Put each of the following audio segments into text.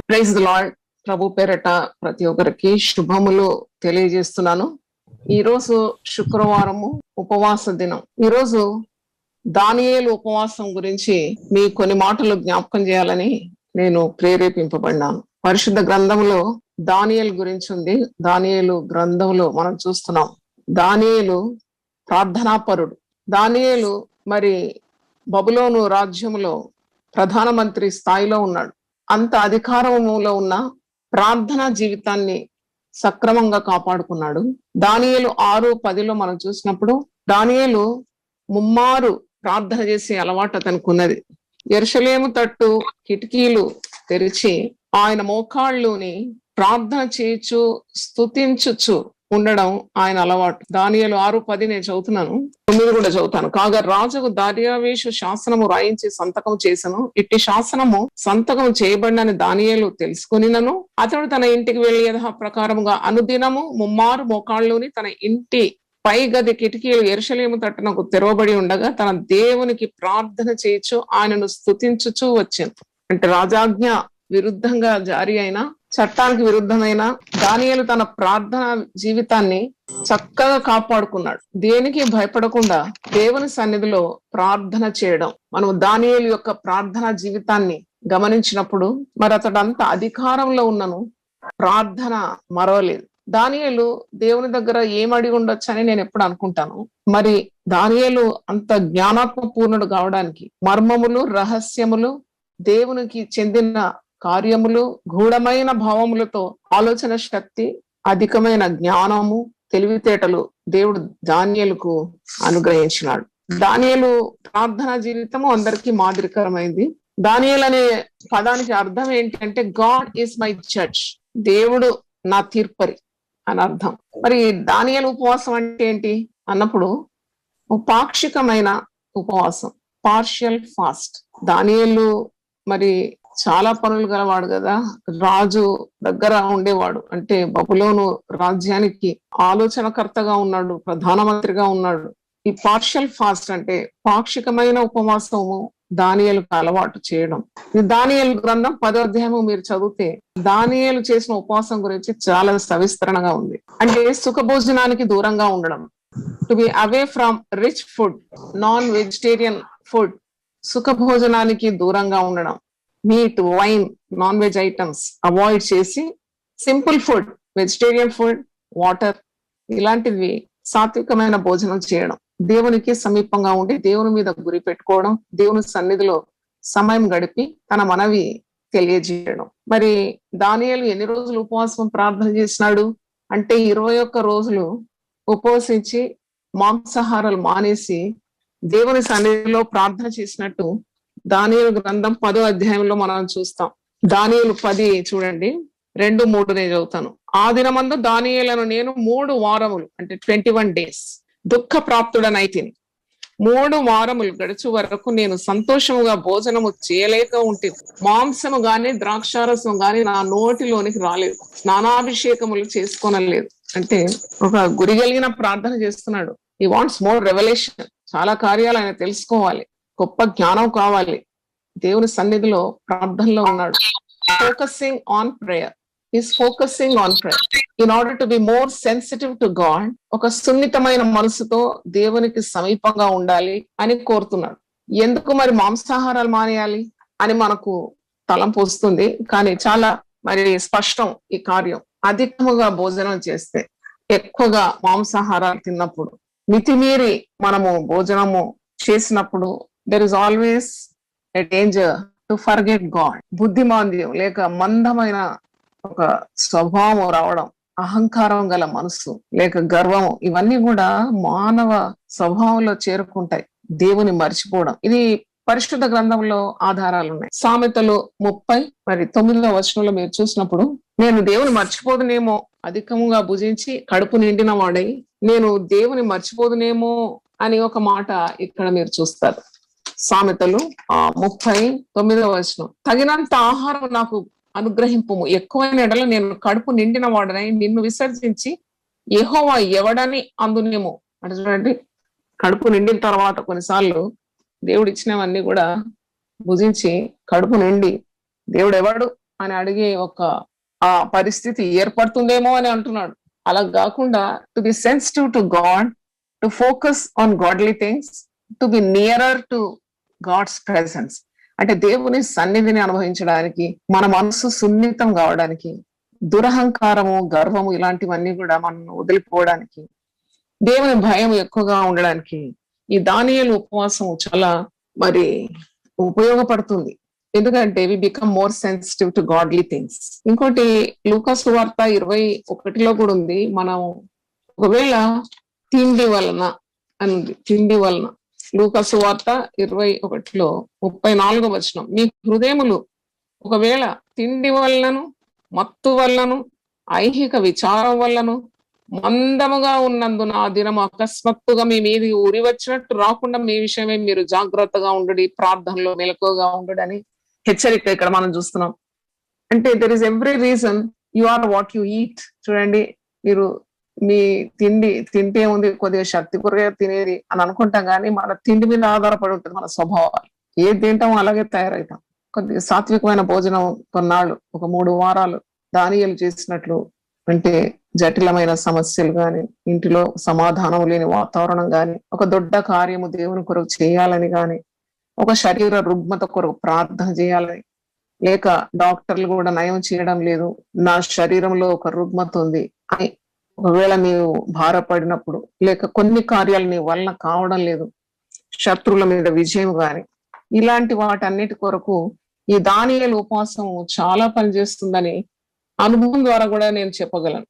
Praise the lord. ప్రభు పేరట ప్రతి ఒక్కరికి శుభములు తెలియజేస్తున్నాను. ఈరోజు శుక్రవారము, ఉపవాస దినం. ఈరోజు దానియేలు ఉపవాసం గురించి మీ కొన్ని మాటలు జ్ఞాపకం చేయాలని నేను ప్రేరేపింపబడినాను. పరిశుద్ధ గ్రంథంలో దానియేలు గురించి ఉంది. దానియేలు గ్రంథంలో మనం చూస్తున్నాం. దానియేలు ప్రార్థనాపరుడు. దానియేలు మరి బబులోను రాజ్యములో ప్రధానమంత్రి స్థాయిలో ఉన్నాడు. అంత అధికారములో ఉన్న ప్రార్థనా జీవితాన్ని సక్రమంగా కాపాడుకున్నాడు. దానియేలు 6:10 మనం చూసినప్పుడు దానియేలు ముమ్మారు ప్రార్థన చేసే అలవాటు అతనికి ఉన్నది. యెరూషలేము తట్టు కిటికీలు తెరిచి ఆయన మోకాళ్ళుని ప్రార్థన చేయొచ్చు, స్తుతించుచు ఉండడం ఆయన అలవాటు. దానియేలు 6:10 నేను చదువుతున్నాను, 9 కూడా చదువుతాను. కాగా రాజుకు దార్యావేషు శాసనము రాయించి సంతకం చేసను. ఇట్టి శాసనము సంతకం చేయబడినని దానియేలు తెలుసుకొనినను అతడు తన ఇంటికి వెళ్లి యథా ప్రకారముగా అనుదినము ముమ్మారు మోకాళ్ళుని తన ఇంటి పై గది కిటికీలు యెరూషలేము తట్టునకు తెరవబడి ఉండగా తన దేవునికి ప్రార్థన చేయొచ్చు, ఆయనను స్తుతించుచు వచ్చాను. అంటే రాజాజ్ఞ విరుద్ధంగా జారీ అయిన, చట్టానికి విరుద్ధమైన దానియేలు తన ప్రార్థన జీవితాన్ని చక్కగా కాపాడుకున్నాడు. దేనికి భయపడకుండా దేవుని సన్నిధిలో ప్రార్థన చేయడం. మనం దానియేలు యొక్క ప్రార్థనా జీవితాన్ని గమనించినప్పుడు మరి అతడు అంత అధికారంలో ఉన్నను ప్రార్థన మరవలేదు. దానియేలు దేవుని దగ్గర ఏం అడిగి ఉండొచ్చని నేను ఎప్పుడు అనుకుంటాను. మరి దానియేలు అంత జ్ఞానాత్మ పూర్ణుడు కావడానికి మర్మములు, రహస్యములు, దేవునికి చెందిన కార్యములు, గూఢమైన భావములతో ఆలోచన శక్తి, అధికమైన జ్ఞానము, తెలివితేటలు దేవుడు దానియేలుకు అనుగ్రహించినాడు. దానియేలు ప్రార్థనా జీవితము అందరికీ మాదిరికరమైంది. దానియేలు అనే పదానికి అర్థం ఏంటి అంటే గాడ్ ఈజ్ మై జడ్జ్, దేవుడు నా తీర్పరి అని అర్థం. మరి దానియేలు ఉపవాసం అంటే ఏంటి అన్నప్పుడు పాక్షికమైన ఉపవాసం, పార్షియల్ ఫాస్ట్. దానియేలు మరి చాలా పనులు గలవాడు కదా, రాజు దగ్గర ఉండేవాడు. అంటే బబులోను రాజ్యానికి ఆలోచనకర్తగా ఉన్నాడు, ప్రధానమంత్రిగా ఉన్నాడు. ఈ పార్షియల్ ఫాస్ట్ అంటే పాక్షికమైన ఉపవాసము దానియేలుకు అలవాటు చేయడం. దానియేలు గ్రంథం 10వ అధ్యాయము మీరు చదివితే దానియేలు చేసిన ఉపవాసం గురించి చాలా సవిస్తరణగా ఉంది. అంటే సుఖభోజనానికి దూరంగా ఉండడం, to be away from rich food, non vegetarian food, సుఖభోజనానికి దూరంగా ఉండడం, meat, wine, non veg items avoid చేసి simple food, vegetarian food, water ఇలాంటివి సాత్వికమైన భోజనం చేయడం, దేవునికి సమీపంగా ఉండి దేవుని మీద గురి పెట్టుకోవడం, దేవుని సన్నిధిలో సమయం గడిపి తన మనవి తెలియజేయడం. మరి దానియేలు ఎన్ని రోజులు ఉపవాసం ప్రార్థన చేసినాడు అంటే 21 రోజులు ఉపవసించి మాంసాహారాలు మానేసి దేవుని సన్నిధిలో ప్రార్థన చేసినట్టు దానియేలు గ్రంథం 10వ అధ్యాయంలో మనం చూస్తాం. దానియేలు 10 చూడండి, 2-3 నేను చదువుతాను. ఆ దినమందు దానియేలను నేను 3 వారములు అంటే 21 days దుఃఖ ప్రాప్తుడనైతిని. 3 వారములు గడుచు వరకు నేను సంతోషముగా భోజనము చేయలేక ఉంటే, మాంసము గాని ద్రాక్షారసం గాని నా నోటిలోనికి రాలేదు, స్నానాభిషేకములు చేసుకోనలేదు. అంటే ఒక గురి కలిగిన ప్రార్థన చేస్తున్నాడు. He wants more revolution. చాలా కార్యాలు ఆయన తెలుసుకోవాలి, గొప్ప జ్ఞానం కావాలి. దేవుని సన్నిధిలో ప్రార్థనలో ఉన్నాడు. Focusing on prayer. Is focusing on prayer in order to be more sensitive to God. ఒక సున్నితమైన మనసుతో దేవునికి సమీపంగా ఉండాలి అని కోరుతున్నాడు. ఎందుకు మరి మాంసాహారాలు మానేయాలి అని మనకు తలంపు వస్తుంది, కానీ చాలా మరి స్పష్టం ఈ కార్యం. అధికముగా భోజనం చేస్తే, ఎక్కువగా మాంసాహారాలు తిన్నప్పుడు, మితిమీరి మనము భోజనము చేసినప్పుడు there is always a danger to forget God. బుద్ధిమాంద్యం లేక మందమైన ఒక స్వభావం రావడం, అహంకారం గల మనసు లేక గర్వము, ఇవన్నీ కూడా మానవ స్వభావంలో చేరుకుంటాయి. దేవుని మర్చిపోవడం, ఇది పరిశుద్ధ గ్రంథంలో ఆధారాలు ఉన్నాయి. సామెతలు 30:9వ వచనంలో మీరు చూసినప్పుడు, నేను దేవుని మర్చిపోదునేమో, అధికముగా భుజించి కడుపు నిండిన వాడై నేను దేవుని మర్చిపోదునేమో అని ఒక మాట ఇక్కడ మీరు చూస్తారు. సామెతలు 39వ వచనం, తగినంత ఆహారం నాకు అనుగ్రహింపుము, ఎక్కువైన ఎడల నేను కడుపు నిండిన వాడనై నిన్ను విసర్జించి యెహోవా ఎవడని అందునేమో. అంటే చూడండి, కడుపు నిండిన తర్వాత కొన్నిసార్లు దేవుడు ఇచ్చినవన్నీ కూడా భుజించి కడుపు నిండి దేవుడు ఎవడు అని అడిగే ఆ పరిస్థితి ఏర్పడుతుందేమో అని అంటున్నాడు. అలా కాకుండా to be sensitive to God, to focus on godly things, to be nearer to God's presence. అంటే దేవుని సన్నిధిని అనుభవించడానికి, మన మనసు సున్నితం కావడానికి, దురహంకారము, గర్వము ఇలాంటివన్నీ కూడా మనం వదిలిపోవడానికి, దేవుని భయం ఎక్కువగా ఉండడానికి ఈ దానియేలు ఉపవాసం చాలా మరి ఉపయోగపడుతుంది. ఎందుకంటే we become more sensitive to godly things. ఇంకోటి లూకా సువార్త 21లో కూడా ఉంది, మనం ఒకవేళ తిండి వలన అని ఉంది, తిండి వలన. లూకా సువార్త 21లో 34వ వచనం, మీ హృదయములు ఒకవేళ తిండి వలనను, మత్తు వలనను, ఐహిక విచారం వలనను మందముగా ఉన్నందున ఆ దినం అకస్మాత్తుగా మీ మీది ఉరి వచ్చినట్టు రాకుండా మీ విషయమే మీరు జాగ్రత్తగా ఉండడి, ప్రార్థనలో మెలకువగా ఉండడని హెచ్చరిక ఇక్కడ మనం చూస్తున్నాం. అంటే there is every reason, you are what you eat. చూడండి, మీరు మీ తిండి తింటే ఉంది కొద్దిగా శక్తి కొరగా తినేది అని అనుకుంటాం, కానీ మన తిండి మీద ఆధారపడి ఉంటుంది మన స్వభావాలు. ఏది తింటామో అలాగే తయారవుతాం. కొద్దిగా సాత్వికమైన భోజనం కొన్నాళ్ళు, ఒక 3 వారాలు దానియేలు చేసినట్లు, అంటే జటిలమైన సమస్యలు గాని, ఇంటిలో సమాధానం లేని వాతావరణం గాని, ఒక దొడ్డ కార్యము దేవుని కొరకు చేయాలని గాని, ఒక శరీర రుగ్మత కొరకు ప్రార్థన చేయాలని, లేక డాక్టర్లు కూడా నయం చేయడం లేదు, నా శరీరంలో ఒక రుగ్మత ఉంది అని ఒకవేళ నీవు భారపడినప్పుడు, లేక కొన్ని కార్యాలు నీ వలన కావడం లేదు, శత్రువుల మీద విజయం గాని, ఇలాంటి వాటన్నిటి కొరకు ఈ దానియేలు ఉపవాసం చాలా పనిచేస్తుందని అనుభవం ద్వారా కూడా నేను చెప్పగలను.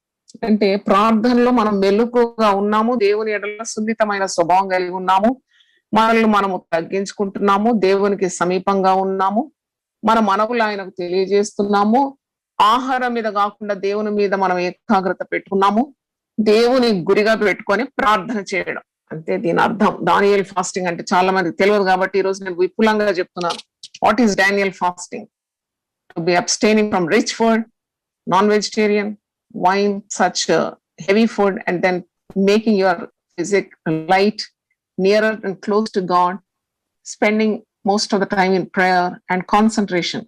అంటే ప్రార్థనలో మనం మెలకువగా ఉన్నాము, దేవుని ఎడల సున్నితమైన స్వభావం కలిగి ఉన్నాము, మనల్ని మనము తగ్గించుకుంటున్నాము, దేవునికి సమీపంగా ఉన్నాము, మన మనవులు ఆయనకు తెలియజేస్తున్నాము, ఆహారం మీద కాకుండా దేవుని మీద మనం ఏకాగ్రత పెట్టుకున్నాము, దేవుని గురిగా పెట్టుకొని ప్రార్థన చేయడం. అంతే దీని అర్థం. దానియేల్ ఫాస్టింగ్ అంటే చాలా మందికి తెలియదు కాబట్టి ఈ రోజు నేను విపులంగా చెప్తున్నాను. What is Daniel fasting? To be abstaining from rich food, non-vegetarian, wine, such heavy food, and then making your physique light, nearer and close to God, spending most of the time in prayer and concentration.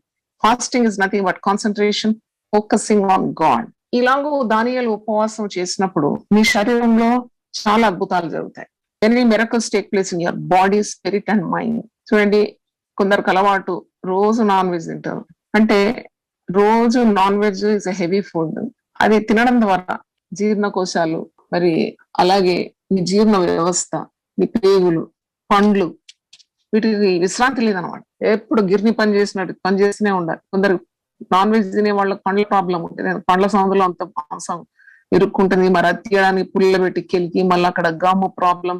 Fasting is nothing but concentration, focusing on God. ఇలాగూ దానియేలు ఉపవాసం చేసినప్పుడు మీ శరీరంలో చాలా అద్భుతాలు జరుగుతాయి. ఎన్ని miracles take place in your body, spirit and mind. చూడండి, కొందరికి అలవాటు రోజు నాన్ వెజ్ తింటారు. అంటే రోజు non veg is a heavy food. అది తినడం ద్వారా జీర్ణకోశాలు, మరి అలాగే మీ జీర్ణ వ్యవస్థ, మీ పేగులు, పండ్లు, వీటికి విశ్రాంతి లేదనమాట. ఎప్పుడు గిర్ని పనిచేస్తూనే ఉండాలి. కొందరు నాన్ వెజ్ తినే వాళ్ళకి పండ్ల ప్రాబ్లం ఉంటుంది, పండ్ల సందులో అంత మాంసం ఇరుక్కుంటుంది, మరి అది తీయడానికి పుల్ల పెట్టి కెలికి, మళ్ళీ అక్కడ గమ్ ప్రాబ్లం,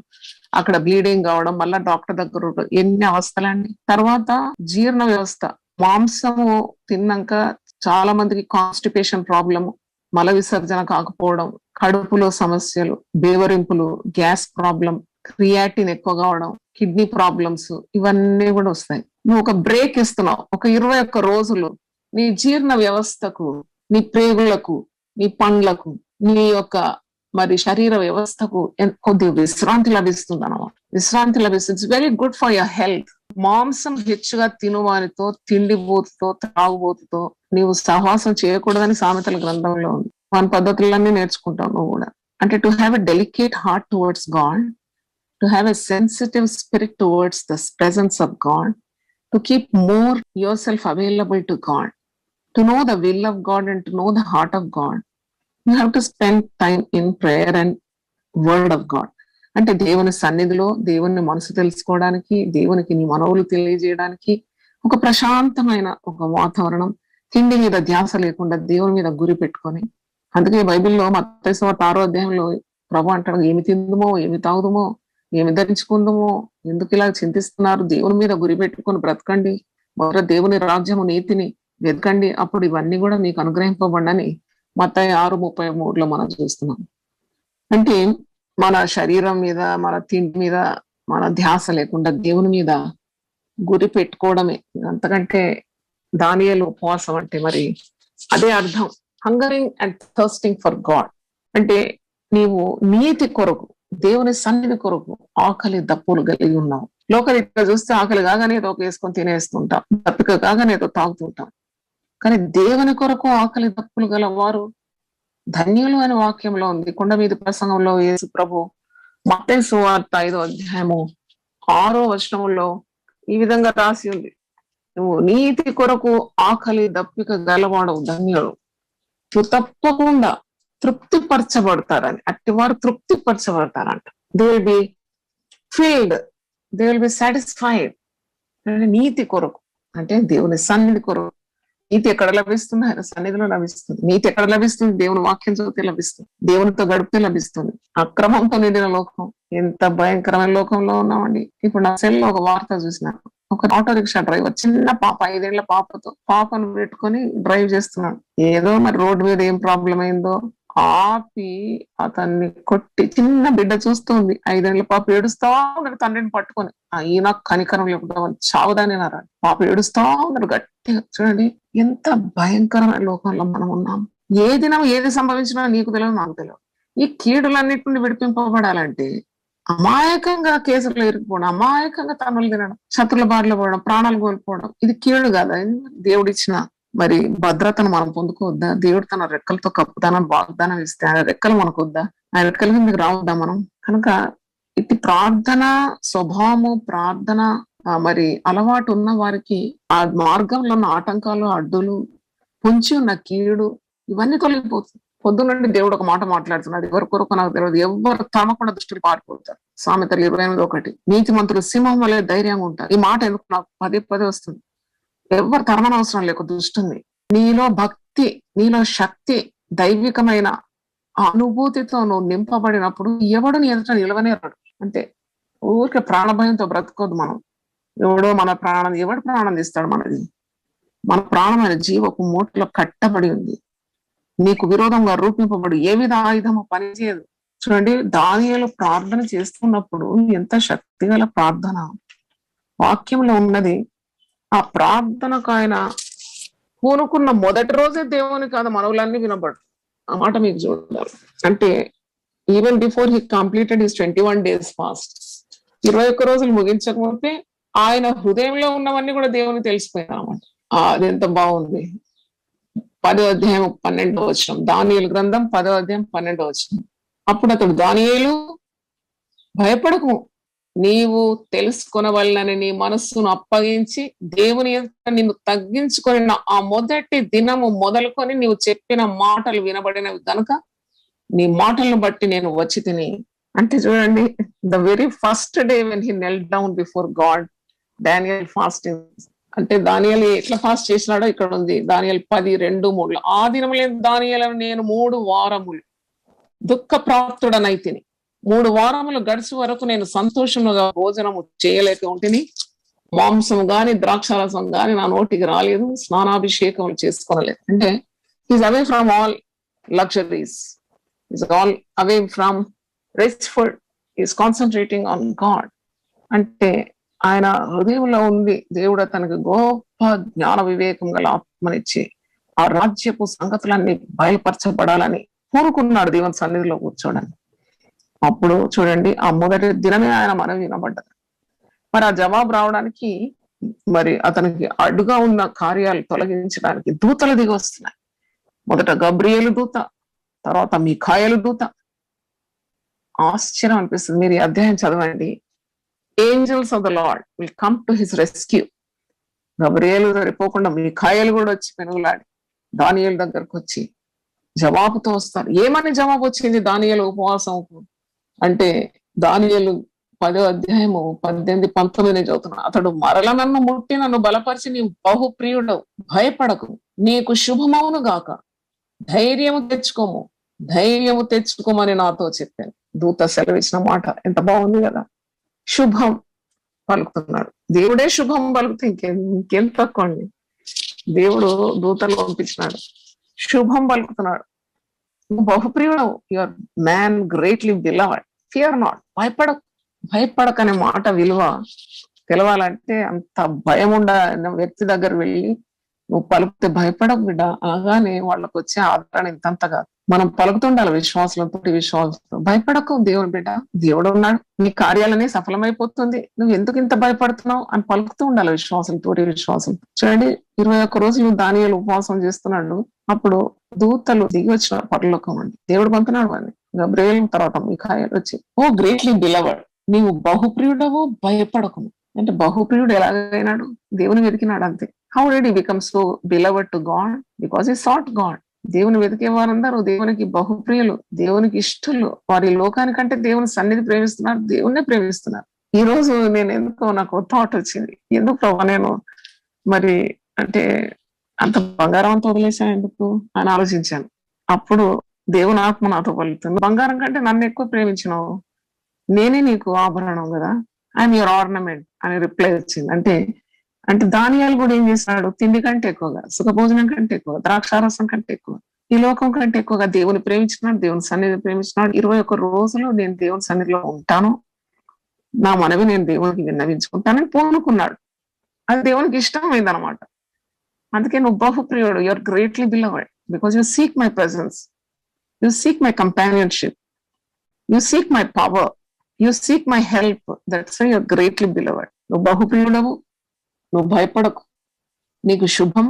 అక్కడ బ్లీడింగ్ కావడం, మళ్ళీ డాక్టర్ దగ్గర ఎన్ని అవస్థలండి. తర్వాత జీర్ణ వ్యవస్థ, మాంసము తిన్నాక చాలా మందికి కాన్స్టిపేషన్ ప్రాబ్లము, మల విసర్జన కాకపోవడం, కడుపులో సమస్యలు, బేవరింపులు, గ్యాస్ ప్రాబ్లం, క్రియాటిన్ ఎక్కువ కావడం, కిడ్నీ ప్రాబ్లమ్స్, ఇవన్నీ కూడా వస్తాయి. నువ్వు ఒక బ్రేక్ ఇస్తున్నావు. ఒక 21 రోజులు నీ జీర్ణ వ్యవస్థకు, నీ ప్రేగులకు, నీ పండ్లకు, నీ యొక్క మరి శరీర వ్యవస్థకు కొద్దిగా విశ్రాంతి లభిస్తుంది అన్నమాట. విశ్రాంతి లభిస్తుంది. It's very good for your health. మాంసం హెచ్చుగా తినువానితో, తిండిబోతుతో, త్రాగుబోతుతో నీవు సహవాసం చేయకూడదని సామెతల గ్రంథంలో ఉంది. మన పద్ధతులన్నీ నేర్చుకుంటావు నువ్వు కూడా. అంటే to have a delicate heart towards God, to have a sensitive spirit towards the presence of God, to keep more your self available to God, to know the will of God and to know the heart of God. You have to spend time in prayer and word of God. అంటే దేవుని సన్నిధిలో దేవుని మనసు తెలుసుకోవడానికి, దేవునికి నీ మనవులు తెలియజేయడానికి ఒక ప్రశాంతమైన ఒక వాతావరణం, తిండి మీద ధ్యాస లేకుండా దేవుని మీద గురి పెట్టుకొని. అందుకే బైబిల్లో మత్తయి సువార్త 6వ అధ్యాయంలో ప్రభు అంటాడు, ఏమి తిందుమో, ఏమి తాగుదుమో, ఏమి ధరించుకుందుమో, ఎందుకు ఇలా చింతిస్తున్నారు, దేవుని మీద గురి పెట్టుకొని బ్రతకండి, మొదట దేవుని రాజ్యము నీతిని వెతకండి, అప్పుడు ఇవన్నీ కూడా మీకు అనుగ్రహింపబడని మత్తయి 6:33లో మనం చూస్తున్నాం. అంటే మన శరీరం మీద, మన తిండి మీద మన ధ్యాస లేకుండా దేవుని మీద గురి పెట్టుకోవడమే. అంతకంటే దానియేలు ఉపవాసం అంటే మరి అదే అర్థం. హంగరింగ్ అండ్ థర్స్టింగ్ ఫర్ గాడ్ అంటే నీవు నీతి కొరకు, దేవుని సన్నిధి కొరకు ఆకలి దప్పులు కలిగి ఉన్నావు. లోకరీత్యా చూస్తే ఆకలి కాగానే ఏదో వేసుకొని తినేస్తుంటాం, దప్పిక కాగానే ఏదో తాగుతుంటాం. కానీ దేవుని కొరకు ఆకలి దప్పులు గల వారు ధన్యులు అనే వాక్యంలో ఉంది. కొండ మీద ప్రసంగంలో యేసు ప్రభు మత్తయి సువార్త 5వ అధ్యాయము 6వ వచనంలో ఈ విధంగా రాసి ఉంది, నువ్వు నీతి కొరకు ఆకలి దప్పిక గలవాడవు ధన్యుడు, నువ్వు తప్పకుండా తృప్తిపరచబడతారని. అట్టివారు తృప్తిపరచబడతారంట. They will be filled, they will be satisfied. నీతి కొరకు అంటే దేవుని సన్నిధి కొరకు. నీతి ఎక్కడ లభిస్తుంది? ఆయన సన్నిధిలో లభిస్తుంది. నీతి ఎక్కడ లభిస్తుంది? దేవుని వాక్యం చదివితే లభిస్తుంది, దేవునితో గడిపితే లభిస్తుంది. అక్రమంతో నిండిన లోకం, ఎంత భయంకరమైన లోకంలో ఉన్నామండి. ఇప్పుడు నా సెల్లో ఒక వార్త చూసినాను. ఒక ఆటో రిక్షా డ్రైవర్, చిన్న పాప, 5 ఏళ్ల పాపతో, పాపను పెట్టుకొని డ్రైవ్ చేస్తున్నాడు. ఏదో మరి రోడ్డు మీద ఏం ప్రాబ్లం అయిందో ఆపి అతన్ని కొట్టి, చిన్న బిడ్డ చూస్తుంది, 5 ఏళ్ల పాప ఏడుస్తా ఉన్నాడు తండ్రిని పట్టుకొని. ఈయన కనికరం లేకుండా చావుదాని నారా, పాప ఏడుస్తా ఉన్నాడు గట్టిగా. చూడండి ఎంత భయంకరమైన లోకంలో మనం ఉన్నాం. ఏ దినం ఏది సంభవించినా నీకు తెలియదు, నాకు తెలియదు. ఈ కీడులన్నిటి నుండి విడిపింపబడాలంటే అమాయకంగా కేసులు ఇరుక్కుపోవడం, అమాయకంగా తన్నులు తినడం, శత్రుల బారిలో పోవడం, ప్రాణాలు కోల్పోవడం, ఇది కీడు కదా. దేవుడిచ్చిన మరి భద్రతను మనం పొందుకోవద్దా? దేవుడు తన రెక్కలతో కప్పుతానని వాగ్దానం ఇస్తే ఆయన రెక్కలు మనకు వద్దా? ఆయన రెక్కల కిందకి రావద్దా మనం? కనుక ఇటు ప్రార్థన స్వభావము, ప్రార్థన మరి అలవాటు ఉన్న వారికి ఆ మార్గంలో ఉన్న ఆటంకాలు, అడ్డులు, పొంచి ఉన్న కీడు ఇవన్నీ తొలగిపోతుంది. పొద్దున్నండి దేవుడు ఒక మాట మాట్లాడుతున్నాడు, ఎవరి కొరకు నాకు తెలియదు, ఎవరు తమకుండా దృష్టిని పారిపోతారు. సామెతలు 28:1. నీతిమంతులు సింహం వలె ధైర్యంగా ఉంటారు. ఈ మాట ఎందుకు నాకు పదే పదే వస్తుంది. ఎవరు తరమనవసరం లేక దుష్టుని. నీలో భక్తి, నీలో శక్తి, దైవికమైన అనుభూతితో నువ్వు నింపబడినప్పుడు ఎవడు నీ ఎదుట నిలవనేరాడు. అంటే ఊరికే ప్రాణభయంతో బ్రతకొద్దు మనం. ఎవడో మన ప్రాణం, ఎవడు ప్రాణం తీస్తాడు మనది? మన ప్రాణమైన జీవపు మూటలో కట్టబడి ఉంది. నీకు విరోధంగా రూపింపబడి ఏ విధ ఆయుధము పనిచేయదు. చూడండి, దానియేలు ప్రార్థన చేస్తున్నప్పుడు ఎంత శక్తిగల ప్రార్థన వాక్యంలో ఉన్నది. ఆ ప్రార్థనకు ఆయన పూనుకున్న మొదటి రోజే దేవునికి అది మనవులన్నీ వినబడు. ఆ మాట మీకు చూడాలి. అంటే even before he completed his 21 days fast, 21 రోజులు ముగించకపోతే ఆయన హృదయంలో ఉన్నవన్నీ కూడా దేవునికి తెలిసిపోయాయి అన్నమాట. అది ఎంత బాగుంది. 10వ అధ్యాయం 12వ వచనం, దానియేలు గ్రంథం 10వ అధ్యాయం 12వ వచనం. అప్పుడు అతడు, దానియేలు భయపడకు, నీవు తెలుసుకొనవలనని నీ మనస్సును అప్పగించి దేవుని ఎదుట నిన్ను తగ్గించుకొని ఆ మొదటి దినము మొదలుకొని నీవు చెప్పిన మాటలు వినబడినవి కనుక నీ మాటలను బట్టి నేను వచ్చి తిని. అంటే చూడండి, the very first day when he knelt down before God, Daniel fasting. అంటే దానియేలు ఎట్లా ఫాస్ట్ చేసినాడో ఇక్కడ ఉంది. దానియేలు 10:2-3. ఆ దినములే దానియేలు నేను 3 వారములు దుఃఖ ప్రాప్తుడనైతిని. 3 వారములు గడిచి వరకు నేను సంతోషముగా భోజనము చేయలేక ఉంటిని. మాంసం గాని ద్రాక్షారసం గాని నా నోటికి రాలేదు, స్నానాభిషేకములు చేసుకోనలేదు. అంటే is away from all luxuries, is all away from RESTful, is concentrating on God. అంటే ఆయన హృదయంలో ఉంది దేవుడు తనకు గొప్ప జ్ఞాన వివేకం గల ఆత్మనిచ్చి ఆ రాజ్యపు సంగతులన్నీ బయలుపరచబడాలని కోరుకున్నాడు దేవుని సన్నిధిలో కూర్చోడానికి. అప్పుడు చూడండి, ఆ మొదటి దినమే ఆయన మనవి వినబడ్డది. మరి ఆ జవాబు రావడానికి, మరి అతనికి అడ్డుగా ఉన్న కార్యాలు తొలగించడానికి దూతలు దిగి వస్తున్నాయి. మొదట గబ్రియేలు దూత, తర్వాత మీకాయేలు దూత. ఆశ్చర్యం అనిపిస్తుంది. మీరు ఈ అధ్యాయం చదవండి. Angels of the Lord will come to his rescue. గబ్రియేలు సరిపోకుండా మీకాయేలు కూడా వచ్చి పెనుగులాడి దానియేలు దగ్గరకు వచ్చి జవాబుతో వస్తారు. ఏమని జవాబు వచ్చింది దానియేలు ఉపవాసం అంటే? దానియేలు 10వ అధ్యాయము 18-19 చదువుతున్నా. అతడు మరల నన్ను ముట్టి నన్ను బలపరిచి నీవు బహుప్రియుడవు, భయపడకు, నీకు శుభమవును గాక, ధైర్యము తెచ్చుకోమని నాతో చెప్పాను. దూత సెలవిచ్చిన మాట ఎంత బాగుంది కదా. శుభం పలుకుతున్నాడు దేవుడే. శుభం పలుకుతే ఇంకేం తక్కువండి. దేవుడు దూతలు పంపించినాడు, శుభం పలుకుతున్నాడు. బహుప్రియుడవు, your man greatly beloved, fear not, భయపడకనే మాట విలువ తెలవాలంటే అంత భయం ఉండ వ్యక్తి దగ్గర వెళ్ళి నువ్వు పలుకుతే భయపడకు బిడ్డ అనగానే వాళ్ళకు వచ్చే ఆదరణ ఇంతంతగా. మనం పలుకుతుండాలి విశ్వాసంతో, విశ్వాసంతో. భయపడకు దేవుని బిడ్డ, దేవుడు ఉన్నాడు, నీ కార్యాలనే సఫలమైపోతుంది, నువ్వు ఎందుకు ఇంత భయపడుతున్నావు అని పలుకుతూ ఉండాలి విశ్వాసంతో, విశ్వాసం. చూడండి 21 రోజులు దానియేలు ఉపవాసం చేస్తున్నాడు. అప్పుడు దూతలు దిగి వచ్చిన పరలోకం అండి, దేవుడు పంపినాడు అని. గబ్రియేలు తర్వాత మిఖాయేలు వచ్చి, ఓ గ్రేట్లీ బిలవర్డ్, నీవు బహుప్రియుడవు, భయపడకు. అంటే బహుప్రియుడు ఎలాగైనాడు? దేవుని వెతికినాడు అంతే. How did he become so beloved to God? Because he sought God. దేవుని వెతికే వారందరూ దేవునికి బహుప్రియులు, దేవునికి ఇష్టలు. వారి లోకానికంటే దేవుని సన్నిధి ప్రేమిస్తున్నారు, దేవుణ్ణి ప్రేమిస్తున్నారు. ఈ రోజు నేను ఎందుకో నాకు థాట్ వచ్చింది, ఎందుకు ప్రభా నేను మరి అంటే అంత బంగారం అంతా వదిలేసా ఎందుకు అని ఆలోచించాను. అప్పుడు దేవుని ఆత్మ నాతో పలుకుతుంది, బంగారం కంటే నన్ను ఎక్కువ ప్రేమించినావు, నేనే నీకు ఆభరణం కదా, ఐఎమ్ యువర్ ఆర్నమెంట్ అని రిప్లై వచ్చింది. అంటే దానియాలు కూడా ఏం చేస్తున్నాడు? తిండి కంటే ఎక్కువగా, సుఖభోజనం కంటే ఎక్కువగా, ద్రాక్షారసం కంటే ఎక్కువ, ఈ లోకం కంటే ఎక్కువగా దేవుని ప్రేమించినాడు, దేవుని సన్నిధి ప్రేమించినాడు. 21 రోజులు నేను దేవుని సన్నిధిలో ఉంటాను, నా మనవి నేను దేవునికి విన్నవించుకుంటానని పూనుకున్నాడు. అది దేవునికి ఇష్టమైంది అనమాట. అందుకే నువ్వు బహుప్రియుడు, you are greatly beloved because you seek my presence, you seek my companionship, you seek my power, you seek my help. That's why you are greatly beloved. నువ్వు బహుప్రియుడవు, నువ్వు భయపడకు, నీకు శుభం,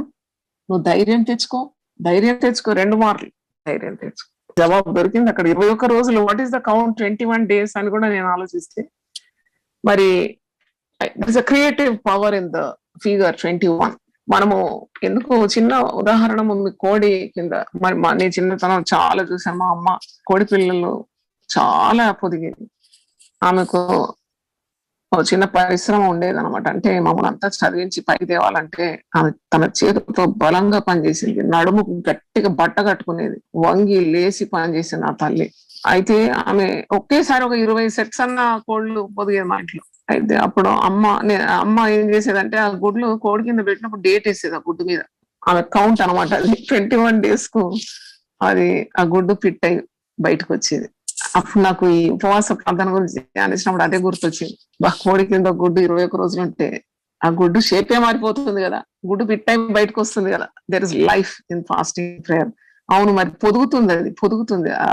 నువ్వు ధైర్యం తెచ్చుకో, ధైర్యం తెచ్చుకో. 2 మార్లు ధైర్యం తెచ్చుకో. జవాబు దొరికింది అక్కడ. 21 రోజులు, what is the count? 21 days అని కూడా నేను ఆలోచిస్తే, మరి there is a creative power in the figure 21. మనము ఎందుకు చిన్న ఉదాహరణ ఉంది, కోడి కింద. మరి నేను చిన్నతనం చాలా చూసాను, మా అమ్మ కోడి పిల్లలు చాలా పొదిగేది. ఆమెకు చిన్న పరిశ్రమ ఉండేది అనమాట. అంటే మమ్మల్ని అంతా చదివించి పైకి తేవాలంటే ఆమె తన చేతితో బలంగా పనిచేసింది, నడుముకు గట్టిగా బట్ట కట్టుకునేది, వంగి లేసి పనిచేసింది ఆ తల్లి. అయితే ఆమె ఒకేసారి ఒక 20 sets అన్న కోళ్ళు పొదిగేది మా ఇంట్లో. అయితే అప్పుడు అమ్మ ఏం చేసేదంటే, ఆ గుడ్లు కోడి కింద పెట్టినప్పుడు డేట్ వేసేది ఆ గుడ్డు మీద. ఆమె కౌంట్ అనమాట అది. 21 days కు అది ఆ గుడ్డు ఫిట్ అయి బయటకు వచ్చేది. అప్పుడు నాకు ఈ ఉపవాస ప్రార్థన గురించి ధ్యానించినప్పుడు అదే గుర్తొచ్చింది. కోడి కింద గుడ్డు 21 రోజులు ఉంటే ఆ గుడ్డు షేపే మారిపోతుంది కదా, గుడ్డు ఫిట్ అయి బయటకు వస్తుంది కదా. There is life in fasting prayer. అవును, మరి పొదుగుతుంది, అది పొదుగుతుంది. ఆ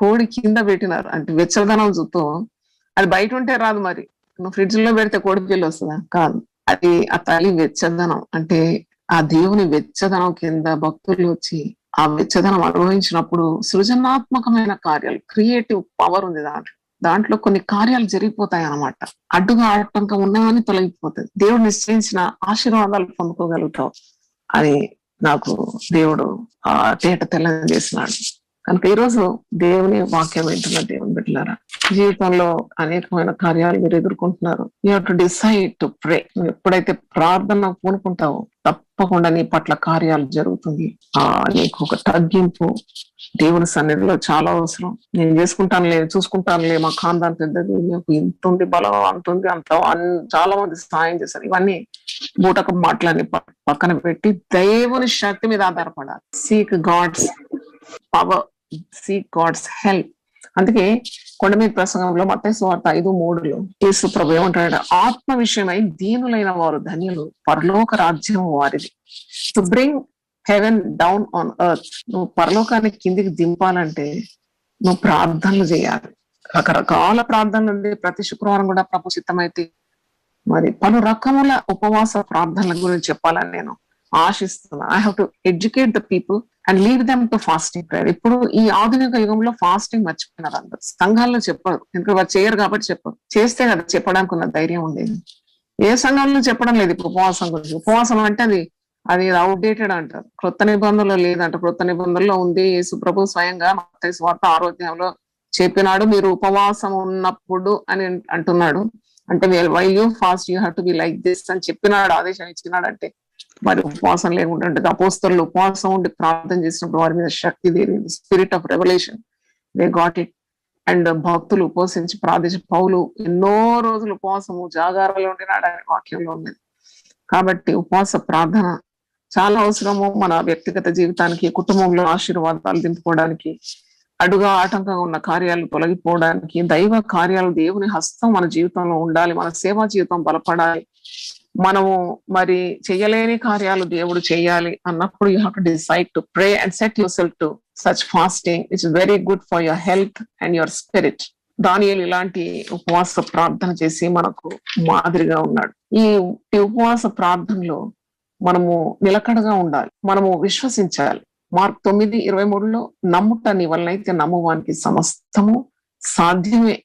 కోడి కింద పెట్టినారు అంటే వెచ్చదనం చూస్తూ, అది బయట ఉంటే రాదు. మరి నువ్వు ఫ్రిడ్జ్ లో పెడితే కోడి పిల్ల వస్తుందా? కాదు. అది ఆ తల్లి వెచ్చదనం. అంటే ఆ దేవుని వెచ్చదనం కింద భక్తులు వచ్చి ఆ వెచ్చదనం అనుభవించినప్పుడు సృజనాత్మకమైన కార్యాలు, క్రియేటివ్ పవర్ ఉంది దాంట్లో కొన్ని కార్యాలు జరిగిపోతాయి అన్నమాట. అడ్డుగా ఆటంకం ఉన్నవని తొలగిపోతుంది, దేవుడు నిశ్చయించిన ఆశీర్వాదాలు పొందుకోగలుగుతావు అని నాకు దేవుడు తేట తెల్లని చేసినాడు. కనుక ఈరోజు దేవుని వాక్యం వింటున్న దేవుని బిడ్డలారా, జీవితంలో అనేకమైన కార్యాలు మీరు ఎదుర్కొంటున్నారు. You have to decide to pray. నువ్వు ఎప్పుడైతే ప్రార్థన పూనుకుంటావో తప్పకుండా నీ పట్ల కార్యాలు జరుగుతుంది. నీకు ఒక తగ్గింపు దేవుని సన్నిధిలో చాలా అవసరం. నేను చేసుకుంటానులే, చూసుకుంటానులే, మా ఖాందాన్ పెద్దది, నాకు ఇంత ఉంది, బలం అంత ఉంది, అంత చాలా మంది సహాయం చేశారు. ఇవన్నీ బూటక మాటలని పక్కన పెట్టి దేవుని శక్తి మీద ఆధారపడాలి. Seek God's power, seek God's help. అందుకే కొండ మీద ప్రసంగంలో మత్తయి సువార్త 5:3 యేసు ప్రభు ఏమంటాడు? ఆత్మ విషయమై దీనులైన వారు ధన్యులు, పరలోక రాజ్యం వారిది. To bring heaven down on earth. నువ్వు పరలోకానికి కిందికి దింపాలంటే నువ్వు ప్రార్థనలు చేయాలి. రకరకాల ప్రార్థనలు ఉంది. ప్రతి శుక్రవారం కూడా ప్రభు చిత్తమైతే మరి పలు రకముల ఉపవాస ప్రార్థనల గురించి చెప్పాలని నేను ఆశిస్తున్నా. I have to educate the people and lead them to fasting prayer. ఇప్పుడు ఈ ఆధునిక యుగంలో ఫాస్టింగ్ మర్చిపోయినారు అందరు. సంఘాల్లో చెప్పరు, ఎందుకంటే వారు చేయరు కాబట్టి చెప్పరు. చేస్తే కదా చెప్పడానికి ఉన్న ధైర్యం ఉండేది. ఏ సంఘంలో చెప్పడం లేదు ఇప్పుడు ఉపవాసం గురించి. ఉపవాసం అంటే అది అవుట్డేటెడ్ అంటారు. క్రొత్త నిబంధనలో లేదంట. క్రొత్త నిబంధనలో ఉంది. యేసు ప్రభు స్వయంగా మత్తయి సువార్త 6వ అధ్యాయంలో చెప్పినాడు, మీరు ఉపవాసం ఉన్నప్పుడు అని అంటున్నాడు. అంటే while you fast you have to be like this అని చెప్పినాడు, ఆదేశం ఇచ్చినాడు. అంటే మరి ఉపవాసం లేకుండా ఉంటుంది. అపోస్తలులు ఉపవాసం ఉండి ప్రార్థన చేసినప్పుడు వారి మీద శక్తి దేనింది, spirit of revolution, they got it. And భక్తులు ఉపవసించి ప్రార్థించి, పౌలు ఎన్నో రోజులు ఉపవాసము జాగారాలు ఉండినాడు అనే వాక్యంలో ఉంది. కాబట్టి ఉపవాస ప్రార్థన చాలా అవసరము మన వ్యక్తిగత జీవితానికి, కుటుంబంలో ఆశీర్వాదాలు దింపుకోవడానికి, అడుగా ఆటంకంగా ఉన్న కార్యాలు తొలగిపోవడానికి, దైవ కార్యాలు, దేవుని హస్తం మన జీవితంలో ఉండాలి, మన సేవా జీవితం బలపడాలి, మనము మరి చెయ్యలేని కార్యాలు దేవుడు చేయాలి అన్నప్పుడు you have to decide to pray and set your self to such fasting. It's very good for your health and your spirit. దానియేలు ఇలాంటి ఉపవాస ప్రార్థన చేసి మనకు మాదిరిగా ఉన్నాడు. ఈ ఉపవాస ప్రార్థనలో మనము నిలకడగా ఉండాలి, మనము విశ్వసించాలి. మార్క్ 9:23 నమ్ముట నీ వలనైతే నమ్మువానికి సమస్తము సాధ్యమే.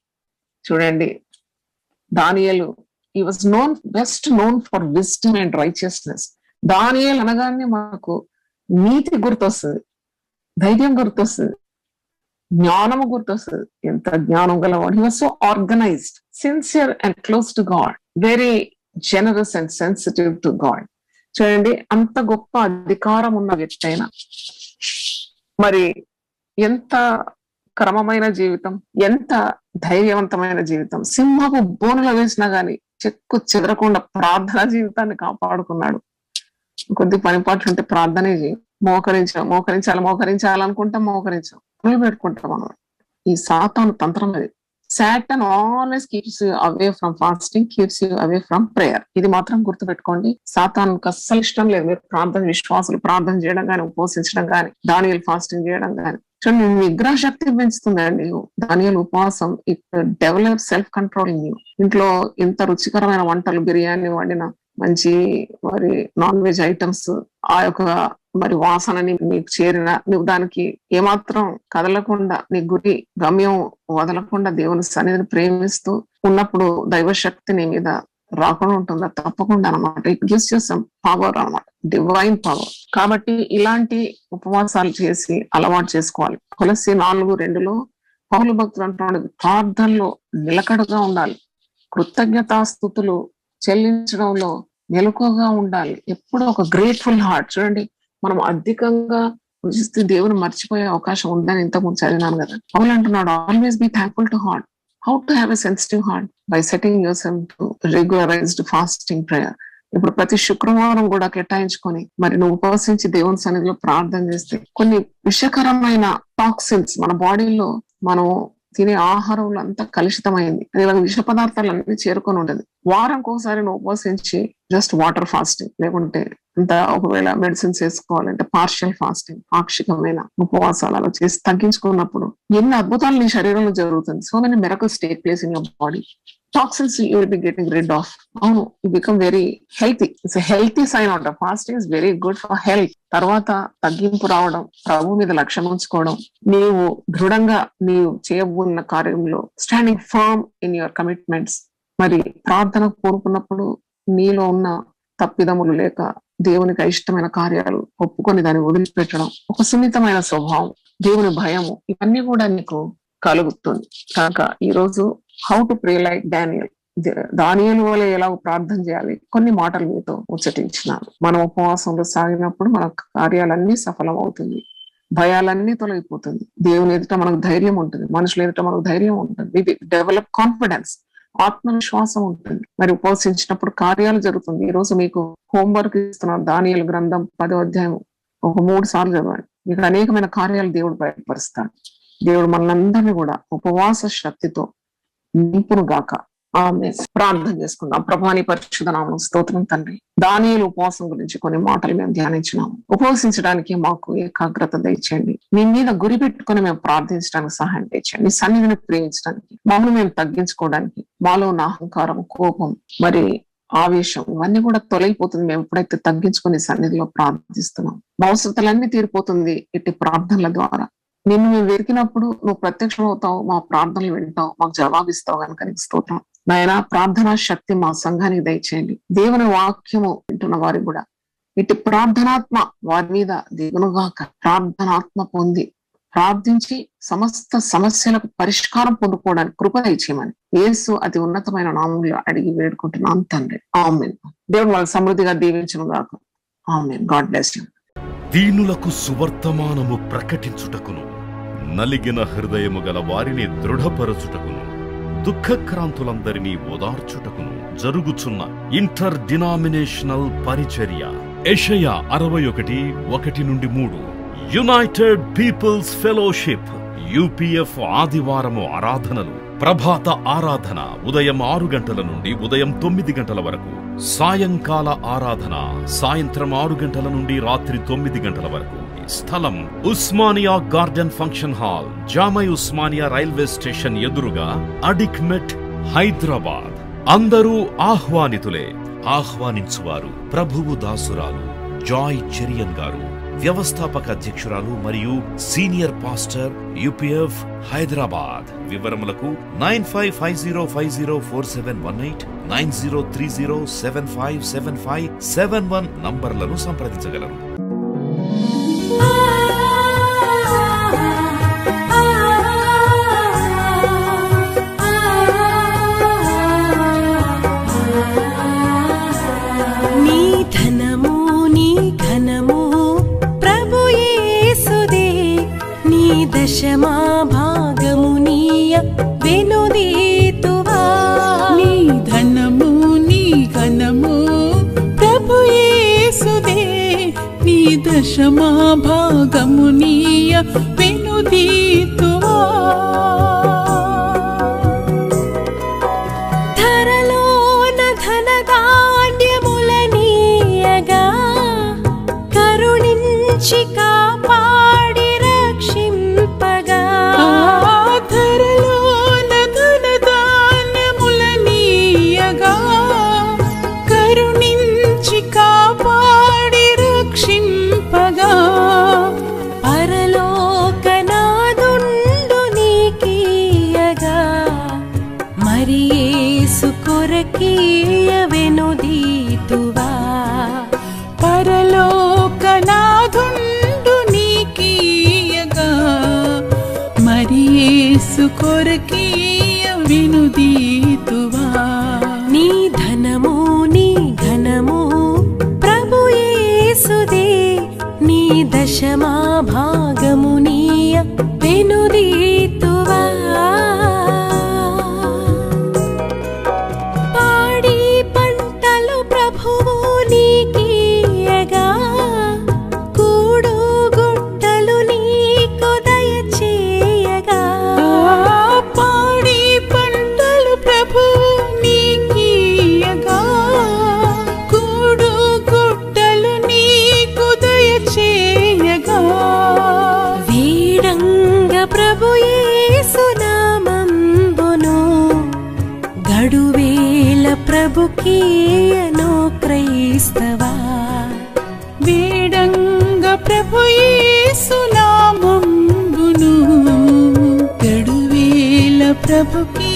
చూడండి, దానియేలు he was best known for wisdom and righteousness. దానియేలు అనగానే మనకు నీతి గుర్తొస్తుంది, ధైర్యం గుర్తొస్తుంది, జ్ఞానము గుర్తొస్తుంది. ఎంత జ్ఞానం గలవాడు. he was so organized, sincere and close to God, very generous and sensitive to God. చూడండి, అంత గొప్ప అధికారం ఉన్న వ్యక్తి అయినా మరి ఎంత క్రమమైన జీవితం, ఎంత ధైర్యవంతమైన జీవితం. సింహపు బోనులో వేసినా గాని చెక్కు చెదరకుండా ప్రార్థన జీవితాన్ని కాపాడుకున్నాడు. కొద్ది పనిపాట్లు ఉంటే ప్రార్థనే చేయి. మోకరించాలనుకుంటాం, మోకరించాం, పనులు పెట్టుకుంటాం మనం. ఈ సాతాను తంత్రం అది. Satan always keeps you away from fasting, keeps you away from prayer. ఇది మాత్రం గుర్తుపెట్టుకోండి. సాతానుకు అస్సలు ఇష్టం లేదు మీరు ప్రార్థన, విశ్వాసులు ప్రార్థన చేయడం కానీ, ఉపవాసించడం కానీ, దానియేలు ఫాస్టింగ్ చేయడం కానీ. చూడండి, నిగ్రహ శక్తి పెంచుతుందండి దానియేలు ఉపవాసం. It develop self control in you. ఇంట్లో ఇంత రుచికరమైన వంటలు, బిర్యానీ వండిన, మంచి మరి నాన్ వెజ్ ఐటమ్స్, ఆ యొక్క మరి వాసనని నీకు చేరిన, నువ్వు దానికి ఏమాత్రం కదలకుండా, నీ గురి గమ్యం వదలకుండా దేవుని సన్నిధిని ప్రేమిస్తూ ఉన్నప్పుడు దైవశక్తి నీ మీద రాకుండా ఉంటుందా? తప్పకుండా అనమాట. It gives you some power అనమాట, డివైన్ పవర్. కాబట్టి ఇలాంటి ఉపవాసాలు చేసి అలవాటు చేసుకోవాలి. కొలస్సీ 4:2 పౌలు భక్తులు అంటున్నాడు, ప్రార్థనలో నిలకడగా ఉండాలి, కృతజ్ఞతాస్తుతులు చెల్లించడంలో మెలకువగా ఉండాలి, ఎప్పుడు ఒక గ్రేట్ఫుల్ హార్ట్. చూడండి, మనం అధికంగా రుచిస్తే దేవుని మర్చిపోయే అవకాశం ఉందని ఇంతకుముందు చదివినాను కదా. పౌలు అంటున్నాడు, always be thankful to heart. How to have a sensitive heart? By setting yourself to regularized fasting prayer. ఇప్పుడు ప్రతి శుక్రవారం కూడా కేటాయించుకొని మరి నువ్వు ఉపవసించి దేవుని సన్నిధిలో ప్రార్థన చేస్తే కొన్ని విషకరమైన టాక్సిన్స్ మన బాడీలో, మనం తినే ఆహారంలో అంతా కలుషితమైంది, అది విష పదార్థాలన్నీ చేరుకొని ఉంటుంది. వారంకోసారి నువ్వు ఉపవసించి జస్ట్ వాటర్ ఫాస్టింగ్, లేకుంటే అంత ఒకవేళ మెడిసిన్స్ వేసుకోవాలంటే పార్షియల్ ఫాస్టింగ్, పాక్షికమైన ఉపవాసాలు అలా చేసి తగ్గించుకున్నప్పుడు ఎన్ని అద్భుతాలు నీ శరీరంలో జరుగుతుంది. So many miracles take place in your body. Toxins you will be getting rid of. అవును, you become very healthy. It's a healthy sign of the fasting is very good for health. తర్వాత తగ్గింపు రావడం, ప్రభు మీద లక్ష్యం ఉంచుకోవడం, నీవు దృఢంగా నీవు చేయబోన్న కార్యంలో standing firm in your commitments. మరి ప్రార్థన కోరుకున్నప్పుడు నీలో ఉన్న తప్పిదములు లేక దేవునికి అయిష్టమైన కార్యాలు ఒప్పుకొని దాన్ని వదిలిపెట్టడం, ఒక సున్నితమైన స్వభావం, దేవుని భయము, ఇవన్నీ కూడా నీకు కలుగుతుంది. కనుక ఈరోజు హౌ టు ప్రే లైక్ దానియేలు వలె ఎలా ప్రార్థన చేయాలి కొన్ని మాటలు మీతో ఉచ్చటించినాను. మనం ఉపవాసంలో సాగినప్పుడు మన కార్యాలన్నీ సఫలం అవుతుంది, భయాలన్నీ తొలగిపోతుంది, దేవుని ఎదుట మనకు ధైర్యం ఉంటుంది, మనుషుల ఎదుట మనకు ధైర్యం ఉంటుంది, డెవలప్ కాన్ఫిడెన్స్, ఆత్మవిశ్వాసం ఉంటుంది. మరి ఉపవసించినప్పుడు కార్యాలు జరుగుతుంది. ఈ రోజు మీకు హోంవర్క్ ఇస్తున్నాను, దానియేలు గ్రంథం 10వ అధ్యాయం ఒక 3 సార్లు చదవండి. మీకు అనేకమైన కార్యాలు దేవుడు బయటపరుస్తాడు. దేవుడు మనందరినీ కూడా ఉపవాస శక్తితో నింపును గాక. ఆమేన్. ప్రార్థన చేసుకుందాం. ప్రభు నీ పరిశుద్ధ నామమున స్తోత్రం తండ్రి. దానియేలు ఉపవాసం గురించి కొన్ని మాటలు మేము ధ్యానించినాము. ఉపవసించడానికి మాకు ఏకాగ్రత దయచేయండి. మీ మీద గురి పెట్టుకుని మేము ప్రార్థించడానికి సహాయం దయచేయండి. మీ సన్నిధిని ప్రేమించడానికి, మమ్మల్ని మేము తగ్గించుకోవడానికి, మాలో ఉన్న అహంకారం, కోపం, మరి ఆవేశం ఇవన్నీ కూడా తొలగిపోతుంది మేము ఎప్పుడైతే తగ్గించుకుని సన్నిధిలో ప్రార్థిస్తున్నాం. మా అవసరతలన్నీ తీరిపోతుంది ఇట్టి ప్రార్థనల ద్వారా. నిన్ను మేము వెతికినప్పుడు నువ్వు ప్రత్యక్షం అవుతావు, మా ప్రార్థనలు వింటావు, మాకు జవాబిస్తావు కనుక నీకు స్తోత్రం. నాయనా, ప్రార్థనా శక్తి మా సంఘానికి దయచేయండి. దేవుని వాక్యము వింటున్న వారికి కూడా ఇటు ప్రార్థనాత్మ వారి మీద దిగునుగాక. ప్రార్థనాత్మ పొంది ప్రార్థించి సమస్త సమస్యలకు పరిష్కారం పొందుకోవడానికి కృప దయచేయమని యేసు అతి ఉన్నతమైన నామంలో అడిగి వేడుకుంటున్నాం తండ్రి. ఆమేన్. దేవుడు వాళ్ళ సమృద్ధిగా దీవించును గాక. ఆమేన్. God bless you. దీనులకు సువర్తమానము ప్రకటించుటకును, నలిగిన హృదయము గల వారిని దృఢపరచుటకును, దుఃఖక్రాంతులందరినీ ఓదార్చుటకును జరుగుచున్న ఇంటర్ డినామినేషనల్ పరిచర్య. యెషయా 61:1-3. యునైటెడ్ పీపుల్స్ ఫెలోషిప్ UPF ఆదివారము ఆరాధనలు ప్రభాత ఆరాధన ఉదయం 6 గంటల నుండి ఉదయం 9 గంటల వరకు, సాయంకాల ఆరాధన సాయంత్రం 6 గంటల నుండి రాత్రి 9 గంటల వరకు. స్థలం Osmania garden function hall, జామై Osmania railway station ఎదురుగా, అడిక్మెట్, హైదరాబాద్. అందరూ ఆహ్వానితులే. ఆహ్వానించువారు ప్రభువు దాసురాలు జాయ్ చెరియన్ గారు, వ్యవస్థాపక అధ్యక్షురాలు మరియు సీనియర్ పాస్టర్ యూపీఎఫ్ హైదరాబాద్. వివరములకు 9550504718, 9030757571 నంబర్లను సంప్రదించగలరు. దశమా భాగమునీయ వెనుదీతువా. నీ ధనము నీ ఘనము ప్రభు యేసుదే, నీ దశమా భాగమునీయ వెనుదీతువా. ధరలోన ధనధాన్యములనీయగా కరుణించి కాపాడి రక్షింపగా. ధరలోన ధనధాన్యములనీయగా కరుణించి కాపాడి రక్షింపగా. పరలోకనాదుండు నీకీయగా మరి యేసు కొరకీయ వెనుదీతువా. పరలోకనాదుండు నీకీయగా మరి యేసు కొరకీయ వెనుదీతువా. నీ ధనము నీ ఘనము ప్రభు యేసుదే, నీ దశమా భాగమునీయ వెనుదీతువా. పాడి పంటలు ప్రభువు నీకీయగా కూడు గుట్టలు నీకు దయచేయగా. పాడి పంటలు ప్రభువు నీకీయగా కూడు గుట్టలు నీకు దయచేయగా. వీడంగ ప్రభు యేసు నామంబును గడువేల ప్రభుకీయను క్రైస్తవా. వేడంగ ప్రభు యేసు నామంబును గడువేల ప్రభుకి